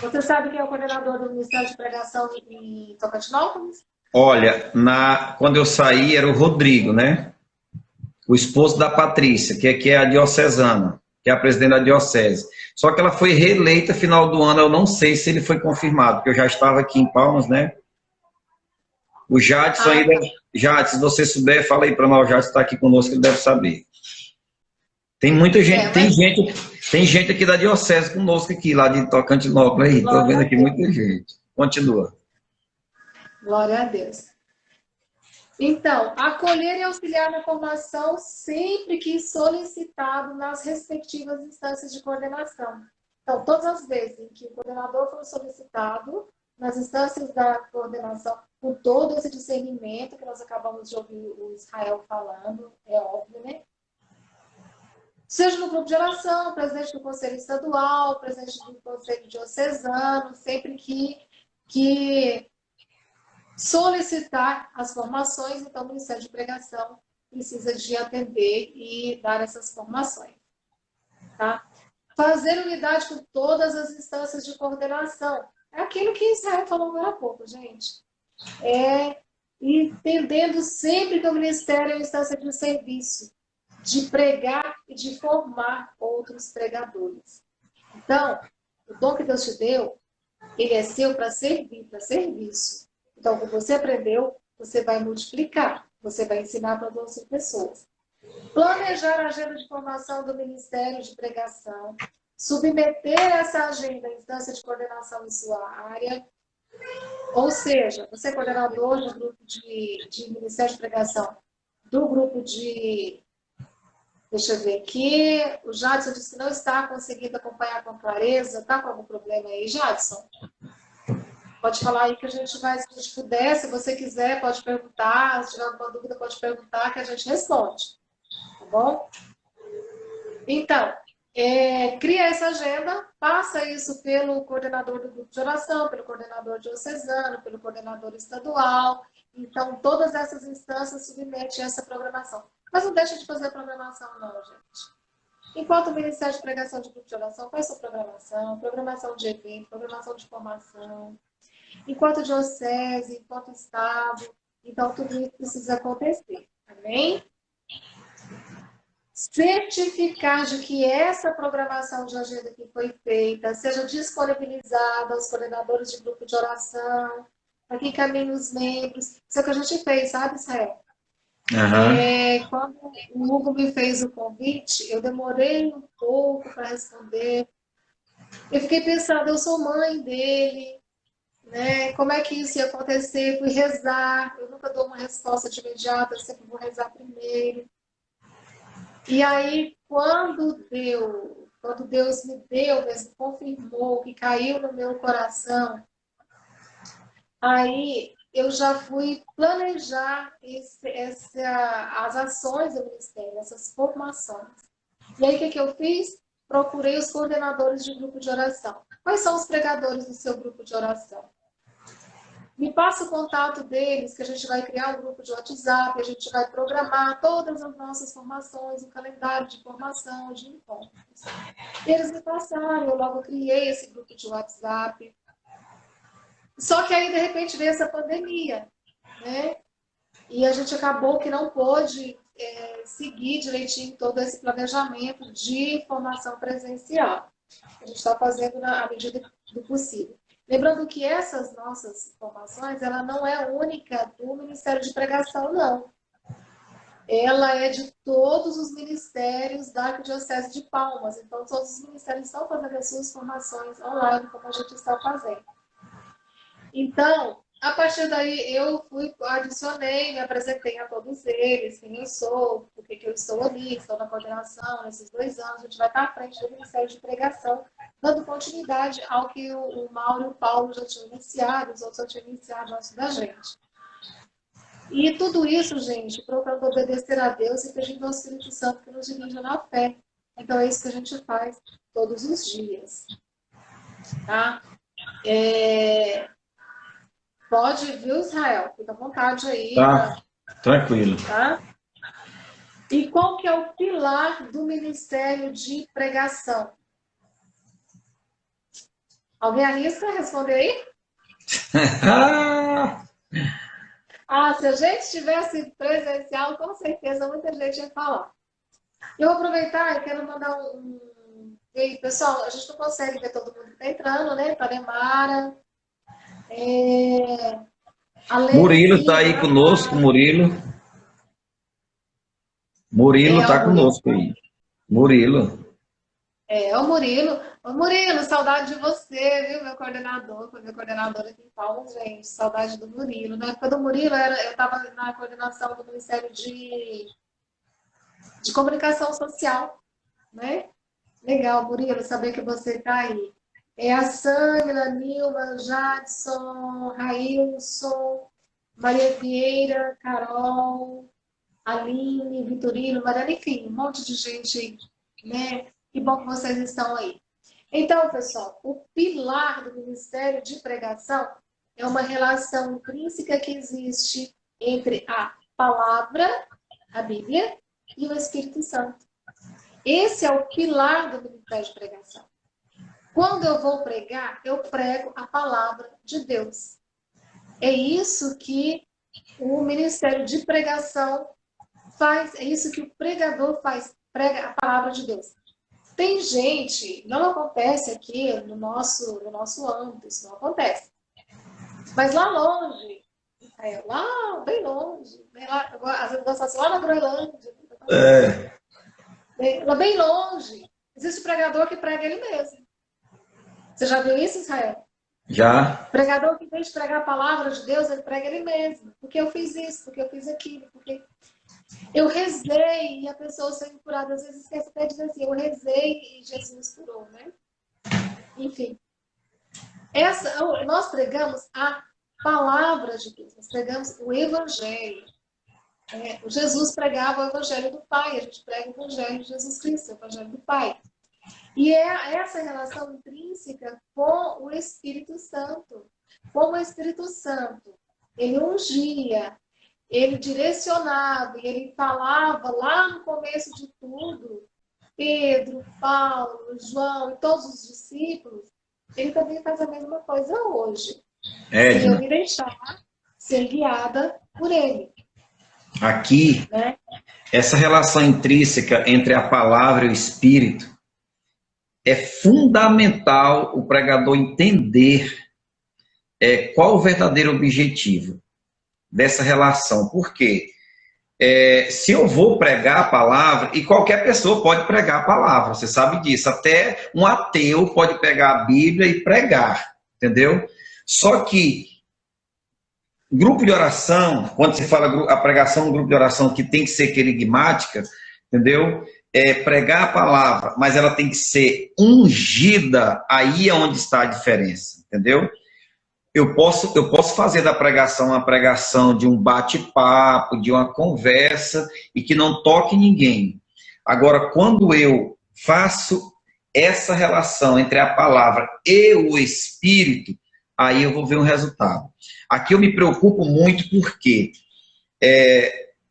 Você sabe quem é o coordenador do Ministério de Pregação em Tocantinópolis? Olha, quando eu saí era o Rodrigo, né? O esposo da Patrícia, que é a diocesana, que é a presidente da diocese. Só que ela foi reeleita final do ano, eu não sei se ele foi confirmado, porque eu já estava aqui em Palmas, né? O Jadson ainda... Jadson, se você souber, fala aí para nós, o Jadson está aqui conosco, ele deve saber. Tem muita gente, tem gente aqui da diocese conosco aqui, lá de Tocantinópolis aí, estou vendo aqui muita gente. Continua. Glória a Deus. Então, acolher e auxiliar na formação sempre que solicitado nas respectivas instâncias de coordenação. Então, todas as vezes em que o coordenador for solicitado, nas instâncias da coordenação, com todo esse discernimento que nós acabamos de ouvir o Israel falando, é óbvio, né? Seja no grupo de oração, presidente do Conselho Estadual, presidente do Conselho Diocesano, sempre que solicitar as formações, então o Ministério de Pregação precisa de atender e dar essas formações. Tá? Fazer unidade com todas as instâncias de coordenação. É aquilo que Israel falou agora há pouco, gente. Entendendo sempre que o Ministério é uma instância de serviço, de pregar e de formar outros pregadores. Então, o dom que Deus te deu, ele é seu para servir, para serviço. Então, o que você aprendeu, você vai multiplicar, você vai ensinar para outras pessoas. Planejar a agenda de formação do Ministério de Pregação, submeter essa agenda à instância de coordenação em sua área, ou seja, você é coordenador do grupo de Ministério de Pregação, do grupo de... Deixa eu ver aqui. O Jadson disse que não está conseguindo acompanhar com clareza. Está com algum problema aí, Jadson? Pode falar aí que a gente vai, se a gente puder, se você quiser, pode perguntar. Se tiver alguma dúvida, pode perguntar que a gente responde. Tá bom? Então, cria essa agenda, passa isso pelo coordenador do grupo de oração, pelo coordenador diocesano, pelo coordenador estadual. Então, todas essas instâncias submetem essa programação. Mas não deixa de fazer a programação, não, gente. Enquanto o Ministério de Pregação de Grupo de Oração faz sua programação, programação de evento, programação de formação. Enquanto diocese, enquanto estado. Então, tudo isso precisa acontecer. Amém? Certificar de que essa programação de agenda que foi feita seja disponibilizada aos coordenadores de grupo de oração, para que encaminhem os membros. Isso é o que a gente fez, sabe, Israel? Quando o Hugo me fez o convite, eu demorei um pouco para responder. Eu fiquei pensando, eu sou mãe dele, né? Como é que isso ia acontecer? Fui rezar, eu nunca dou uma resposta de imediato, eu sempre vou rezar primeiro. E aí, quando Deus me deu, mesmo confirmou que caiu no meu coração, aí eu já fui planejar as ações do ministério, essas formações. E aí, o que eu fiz? Procurei os coordenadores de grupo de oração. Quais são os pregadores do seu grupo de oração? Me passa o contato deles, que a gente vai criar um grupo de WhatsApp, a gente vai programar todas as nossas formações, um calendário de formação, de encontros. E eles me passaram, eu logo criei esse grupo de WhatsApp. Só que aí, de repente, veio essa pandemia, né? E a gente acabou que não pôde seguir direitinho todo esse planejamento de formação presencial. A gente está fazendo à medida do possível. Lembrando que essas nossas formações, ela não é única do Ministério de Pregação, não. Ela é de todos os ministérios da Arquidiocese de Palmas. Então, todos os ministérios estão fazendo as suas formações online, como a gente está fazendo. Então, a partir daí, eu adicionei, me apresentei a todos eles, quem eu sou, por que eu estou ali, estou na coordenação, nesses 2 anos, a gente vai estar à frente do Ministério de Pregação, dando continuidade ao que o Mauro e o Paulo já tinham iniciado, os outros já tinham iniciado antes da gente. E tudo isso, gente, procurando obedecer a Deus e pedindo ao Espírito Santo que nos dirija na fé. Então, é isso que a gente faz todos os dias. Tá? Pode, viu, Israel? Fica à vontade aí. Tá, tranquilo. Tá? E qual que é o pilar do Ministério de Pregação? Alguém arrisca responder aí? Se a gente tivesse presencial, com certeza muita gente ia falar. Eu vou aproveitar e quero mandar E aí, pessoal, a gente não consegue ver todo mundo que está entrando, né? Tanemara. Murilo está aí conosco, Murilo. Murilo está conosco aí. Murilo. O Murilo. Ô, Murilo, saudade de você, viu, meu coordenador. Foi meu coordenador aqui em Palmas, gente. Saudade do Murilo. Na época do Murilo, eu estava na coordenação do Ministério de Comunicação Social, né? Legal, Murilo, saber que você está aí. A Sâmila, Nilma, Jadson, Railson, Maria Vieira, Carol, Aline, Vitorino, Mariana, enfim, um monte de gente, né? Que bom que vocês estão aí. Então, pessoal, o pilar do Ministério de Pregação é uma relação intrínseca que existe entre a palavra, a Bíblia, e o Espírito Santo. Esse é o pilar do Ministério de Pregação. Quando eu vou pregar, eu prego a palavra de Deus. É isso que o Ministério de Pregação faz, é isso que o pregador faz, prega a palavra de Deus. Tem gente, não acontece aqui no nosso âmbito, isso não acontece. Mas lá longe, lá bem longe, às vezes eu faço lá na Groenlândia. Lá bem longe, existe um pregador que prega ele mesmo. Você já viu isso, Israel? Já. Pregador que, em vez de pregar a palavra de Deus, ele prega ele mesmo. Porque eu fiz isso, porque eu fiz aquilo, porque eu rezei e a pessoa sendo curada. Às vezes esquece até de dizer assim, eu rezei e Jesus curou, né? Enfim. Nós pregamos a palavra de Deus, nós pregamos o Evangelho. Jesus pregava o Evangelho do Pai, a gente prega o Evangelho de Jesus Cristo, o Evangelho do Pai. E é essa relação intrínseca com o Espírito Santo. Como o Espírito Santo, ele ungia, ele direcionava, e ele falava lá no começo de tudo, Pedro, Paulo, João e todos os discípulos, ele também faz a mesma coisa hoje. Se eu me deixar ser guiada por ele. Aqui, né? Essa relação intrínseca entre a palavra e o Espírito é fundamental o pregador entender qual o verdadeiro objetivo dessa relação. Por quê? Se eu vou pregar a palavra, e qualquer pessoa pode pregar a palavra, você sabe disso, até um ateu pode pegar a Bíblia e pregar, entendeu? Só que grupo de oração, quando se fala a pregação, um grupo de oração que tem que ser querigmática, entendeu? É pregar a palavra, mas ela tem que ser ungida, aí é onde está a diferença, entendeu? Eu posso fazer da pregação uma pregação de um bate-papo, de uma conversa, e que não toque ninguém. Agora, quando eu faço essa relação entre a palavra e o Espírito, aí eu vou ver um resultado. Aqui eu me preocupo muito porque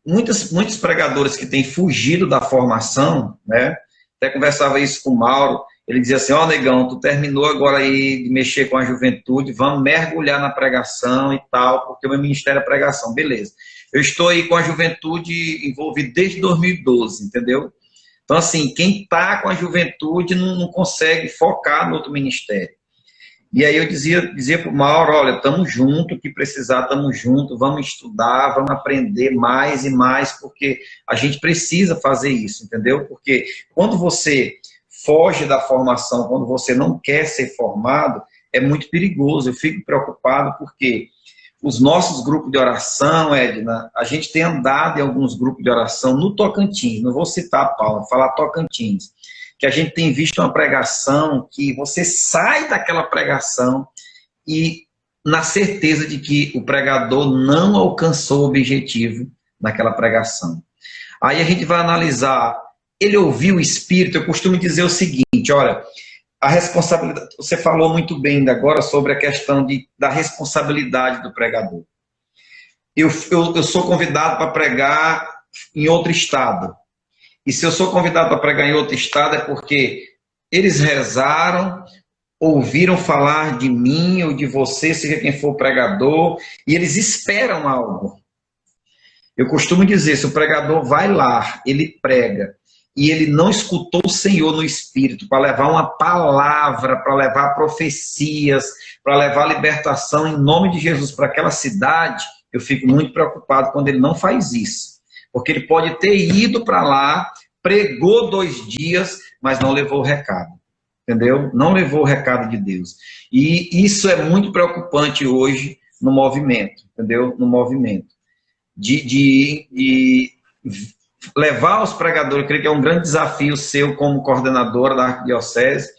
muitos pregadores que têm fugido da formação, né? Até conversava isso com o Mauro, ele dizia assim, ó, negão, tu terminou agora aí de mexer com a juventude, vamos mergulhar na pregação e tal, porque o meu ministério é pregação, beleza. Eu estou aí com a juventude envolvido desde 2012, entendeu? Então, assim, quem está com a juventude não consegue focar no outro ministério. E aí eu dizia para o Mauro, olha, estamos juntos, o que precisar, estamos juntos, vamos estudar, vamos aprender mais e mais, porque a gente precisa fazer isso, entendeu? Porque quando você foge da formação, quando você não quer ser formado, é muito perigoso. Eu fico preocupado porque os nossos grupos de oração, Edna, a gente tem andado em alguns grupos de oração no Tocantins, não vou citar a Paula, vou falar Tocantins, que a gente tem visto uma pregação que você sai daquela pregação e na certeza de que o pregador não alcançou o objetivo naquela pregação. Aí a gente vai analisar, ele ouviu o Espírito. Eu costumo dizer o seguinte, olha, a responsabilidade, você falou muito bem ainda agora sobre a questão da responsabilidade do pregador. Eu sou convidado para pregar em outro estado. E se eu sou convidado para pregar em outro estado é porque eles rezaram, ouviram falar de mim ou de você, seja quem for o pregador, e eles esperam algo. Eu costumo dizer, se o pregador vai lá, ele prega, e ele não escutou o Senhor no Espírito para levar uma palavra, para levar profecias, para levar libertação em nome de Jesus para aquela cidade, eu fico muito preocupado quando ele não faz isso. Porque ele pode ter ido para lá, pregou 2 dias, mas não levou o recado. Entendeu? Não levou o recado de Deus. E isso é muito preocupante hoje no movimento, entendeu? No movimento. De levar os pregadores, eu creio que é um grande desafio seu como coordenadora da Arquidiocese.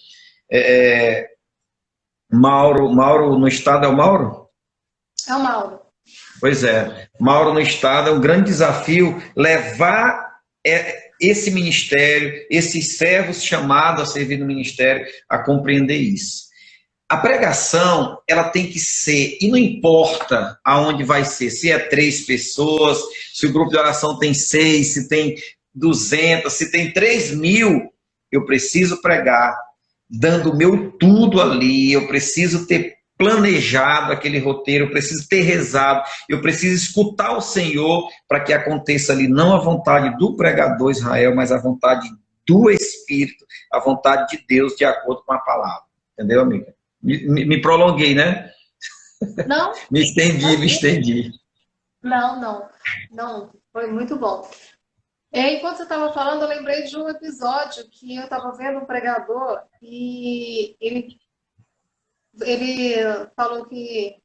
Mauro no estado é o Mauro? É o Mauro. Pois é, Mauro no estado é um grande desafio levar esse ministério, esses servos chamados a servir no ministério, a compreender isso. A pregação, ela tem que ser, e não importa aonde vai ser, se é 3 pessoas, se o grupo de oração tem 6, se tem 200, se tem 3.000, eu preciso pregar, dando o meu tudo ali, eu preciso ter planejado aquele roteiro, eu preciso ter rezado, eu preciso escutar o Senhor para que aconteça ali não a vontade do pregador Israel, mas a vontade do Espírito, a vontade de Deus de acordo com a palavra. Entendeu, amiga? Me prolonguei, né? Não. Me estendi. Não, foi muito bom. Enquanto você estava falando, eu lembrei de um episódio que eu estava vendo um pregador e ele falou que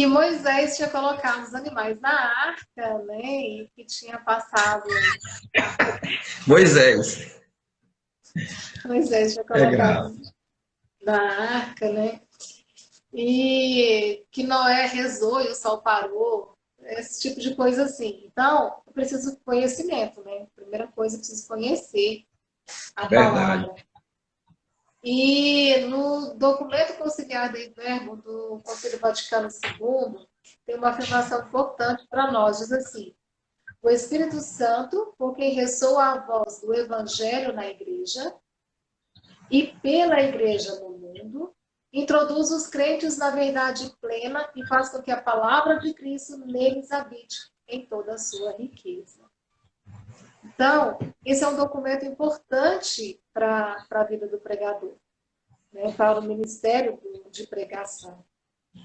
Moisés tinha colocado os animais na arca, né? E que tinha passado. Moisés tinha colocado na arca, né? E que Noé rezou e o sol parou. Esse tipo de coisa assim. Então, eu preciso de conhecimento, né? Primeira coisa, eu preciso conhecer a palavra. E no documento conciliar de Verbo do Conselho Vaticano II, tem uma afirmação importante para nós, diz assim: o Espírito Santo, por quem ressoa a voz do Evangelho na Igreja e pela Igreja no mundo, introduz os crentes na verdade plena e faz com que a palavra de Cristo neles habite em toda a sua riqueza. Então, esse é um documento importante para a vida do pregador, né? Para o ministério de pregação.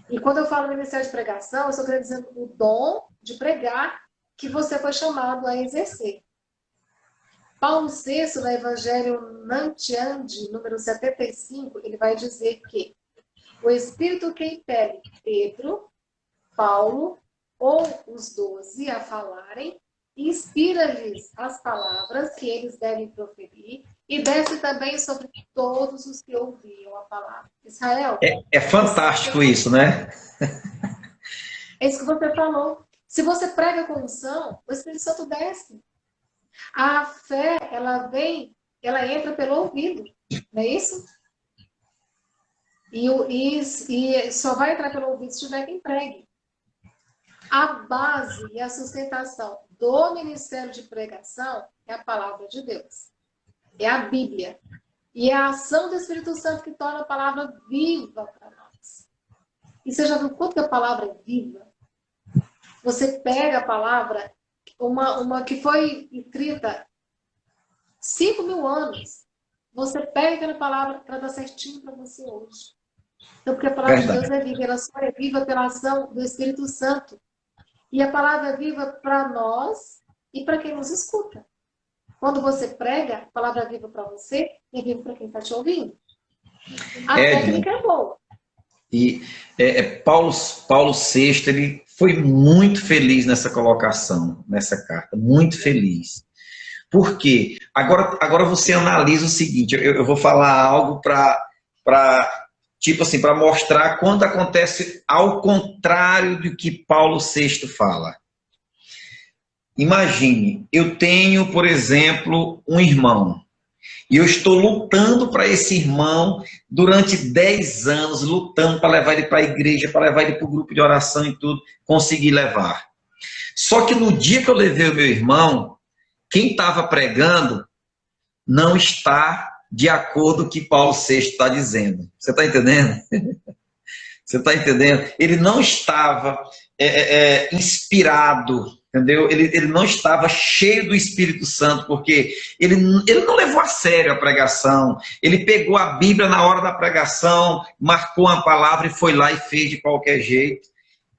E quando eu falo ministério de pregação, eu estou querendo dizer o dom de pregar que você foi chamado a exercer. Paulo VI, no Evangelho Nantiandi, número 75, ele vai dizer que O Espírito que impele Pedro, Paulo ou os 12 a falarem, inspira-lhes as palavras que eles devem proferir e desce também sobre todos os que ouviam a palavra. Israel, É fantástico isso, né? é isso que você falou. Se você prega com unção, o Espírito Santo desce. A fé, ela vem, ela entra pelo ouvido, não é isso? E só vai entrar pelo ouvido se tiver quem pregue. A base e a sustentação do ministério de pregação é a palavra de Deus. É a Bíblia. E é a ação do Espírito Santo que torna a palavra viva para nós. E você já viu quanto que a palavra é viva? Você pega a palavra, uma que foi escrita 5.000 anos. Você pega aquela palavra para dar certinho para você hoje. Então, porque a palavra de Deus é viva, ela só é viva pela ação do Espírito Santo. E a palavra é viva para nós e para quem nos escuta. Quando você prega, a palavra é viva para você e é viva para quem está te ouvindo. A técnica é boa. E Paulo VI, ele foi muito feliz nessa colocação, nessa carta, muito feliz. Por quê? Agora você analisa o seguinte, eu vou falar algo tipo assim, para mostrar quando acontece ao contrário do que Paulo VI fala. Imagine, eu tenho, por exemplo, um irmão, e eu estou lutando para esse irmão durante 10 anos, lutando para levar ele para a igreja, para levar ele para o grupo de oração e tudo, consegui levar. Só que no dia que eu levei o meu irmão, quem estava pregando não está de acordo com o que Paulo VI está dizendo. Você está entendendo? Você está entendendo? Ele não estava inspirado, entendeu? Ele não estava cheio do Espírito Santo, porque ele não levou a sério a pregação. Ele pegou a Bíblia na hora da pregação, marcou uma palavra e foi lá e fez de qualquer jeito.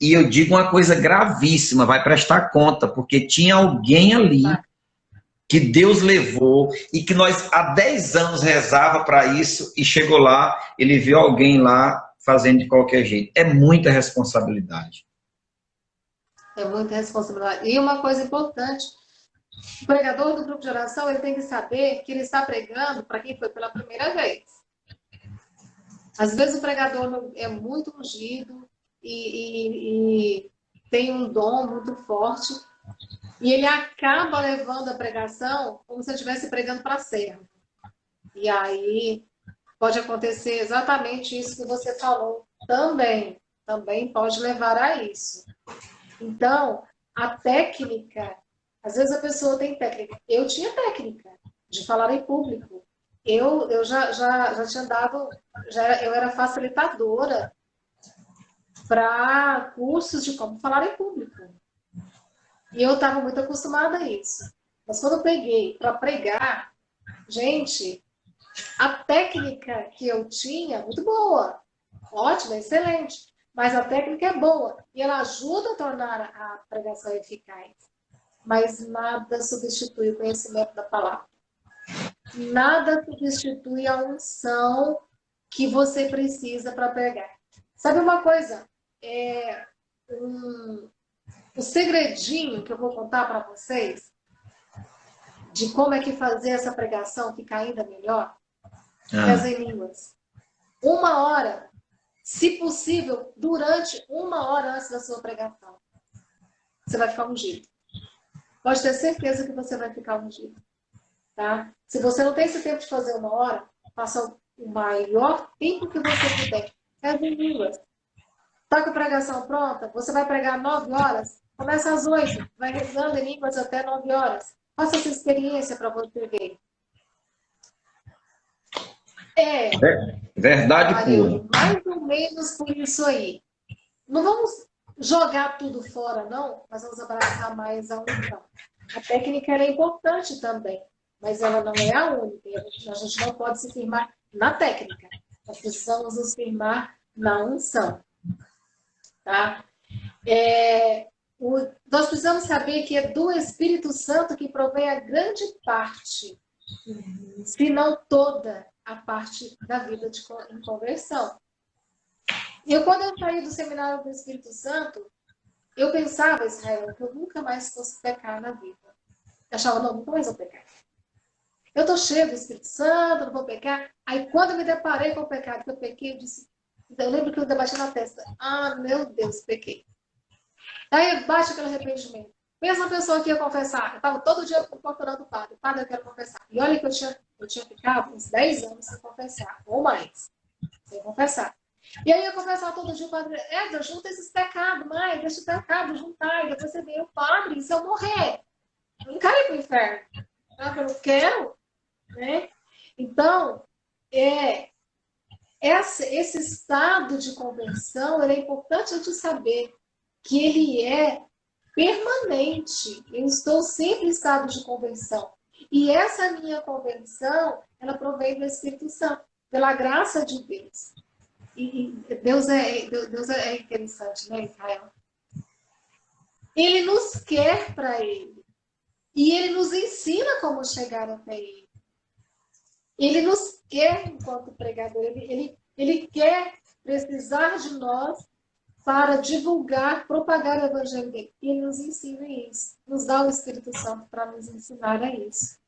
E eu digo uma coisa gravíssima, vai prestar conta, porque tinha alguém ali que Deus levou e que nós há 10 anos rezava para isso e chegou lá, ele viu alguém lá fazendo de qualquer jeito. É muita responsabilidade. É muita responsabilidade. E uma coisa importante, o pregador do grupo de oração, ele tem que saber que ele está pregando para quem foi pela primeira vez. Às vezes o pregador é muito ungido e tem um dom muito forte, e ele acaba levando a pregação como se ele estivesse pregando para servo. E aí pode acontecer exatamente isso que você falou também. Também pode levar a isso. Então, a técnica, às vezes a pessoa tem técnica. Eu tinha técnica de falar em público. Eu já tinha dado, eu era facilitadora para cursos de como falar em público. E eu estava muito acostumada a isso. Mas quando eu peguei para pregar, gente, a técnica que eu tinha, muito boa, ótima, excelente, mas a técnica é boa e ela ajuda a tornar a pregação eficaz. Mas nada substitui o conhecimento da palavra. Nada substitui a unção que você precisa para pregar. Sabe uma coisa? O segredinho que eu vou contar para vocês de como é que fazer essa pregação ficar ainda melhor é as em línguas. 1 hora, se possível, durante 1 hora antes da sua pregação. Você vai ficar ungido. Pode ter certeza que você vai ficar ungido. Tá? Se você não tem esse tempo de fazer 1 hora, faça o maior tempo que você puder. É as em línguas. Tá com a pregação pronta? Você vai pregar 9 horas? Começa às 8, vai rezando em línguas até 9 horas. Faça essa experiência para você ver. Verdade pura. Mais ou menos por isso aí. Não vamos jogar tudo fora, não, mas vamos abraçar mais a unção. A técnica é importante também, mas ela não é a única. A gente não pode se firmar na técnica. Nós precisamos nos firmar na unção. Tá? Nós precisamos saber que é do Espírito Santo que provém a grande parte, se não toda, a parte da vida em conversão. Quando eu saí do seminário do Espírito Santo, eu pensava, Israel, que eu nunca mais fosse pecar na vida. Eu achava, não, nunca mais vou pecar. Eu estou cheio do Espírito Santo, não vou pecar. Aí, quando eu me deparei com o pecado que eu pequei, eu lembro que eu debati na testa. Ah, meu Deus, pequei. Aí bate aquele arrependimento. Mesma pessoa que ia confessar. Eu estava todo dia procurando o padre. Padre, eu quero confessar. E olha que eu tinha ficado uns 10 anos sem confessar, ou mais. Sem confessar. E aí eu confessava todo dia, o padre, Edson, junta esses pecados, mãe, deixa o pecado juntar. E depois você vê o padre, e se eu morrer? Eu não quero ir para o inferno. Eu não quero. Né? Então, esse estado de conversão, é importante a gente saber que ele é permanente. Eu estou sempre em estado de conversão. E essa minha conversão, ela provém do Espírito Santo, pela graça de Deus. E Deus é interessante, né, Israel? Ele nos quer para Ele. E Ele nos ensina como chegar até Ele. Ele nos quer enquanto pregador. Ele quer precisar de nós para divulgar, propagar o Evangelho dele. E Ele nos ensina isso. Nos dá o Espírito Santo para nos ensinar a isso.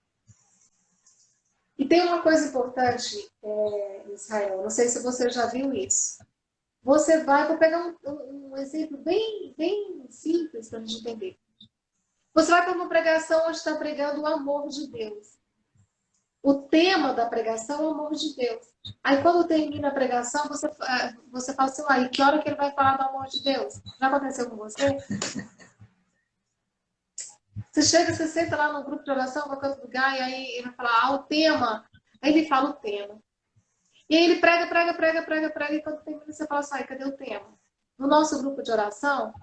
E tem uma coisa importante, Israel, não sei se você já viu isso. Você vai, vou pegar um exemplo bem simples para a gente entender. Você vai para uma pregação onde está pregando o amor de Deus. O tema da pregação é o amor de Deus. Aí quando termina a pregação, você fala assim, aí que hora que ele vai falar do amor de Deus? Já aconteceu com você? Você chega, você senta lá no grupo de oração, qualquer outro lugar, e aí ele vai falar, o tema. Aí ele fala o tema. E aí ele prega, e quando termina você fala assim, cadê o tema? No nosso grupo de oração,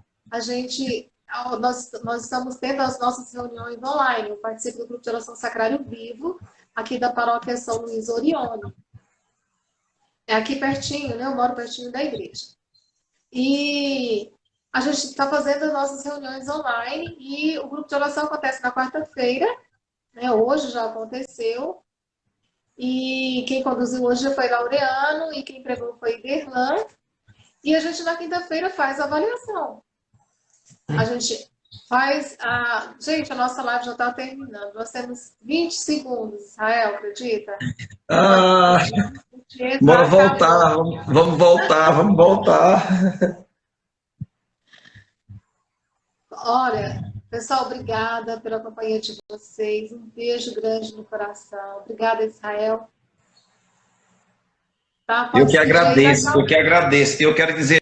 nós estamos tendo as nossas reuniões online. Eu participo do grupo de oração Sacrário Vivo, aqui da paróquia São Luís Orione. É aqui pertinho, né? Eu moro pertinho da igreja. E a gente está fazendo as nossas reuniões online e o grupo de oração acontece na quarta-feira, né? Hoje já aconteceu. E quem conduziu hoje foi Laureano e quem pregou foi Derlan. E a gente na quinta-feira faz a avaliação. A gente faz a... Gente, a nossa live já está terminando. Nós temos 20 segundos, Israel, acredita? Ah, bora voltar, vamos voltar. Olha, pessoal, obrigada pela companhia de vocês. Um beijo grande no coração. Obrigada, Israel. Tá? Eu que agradeço. Eu quero dizer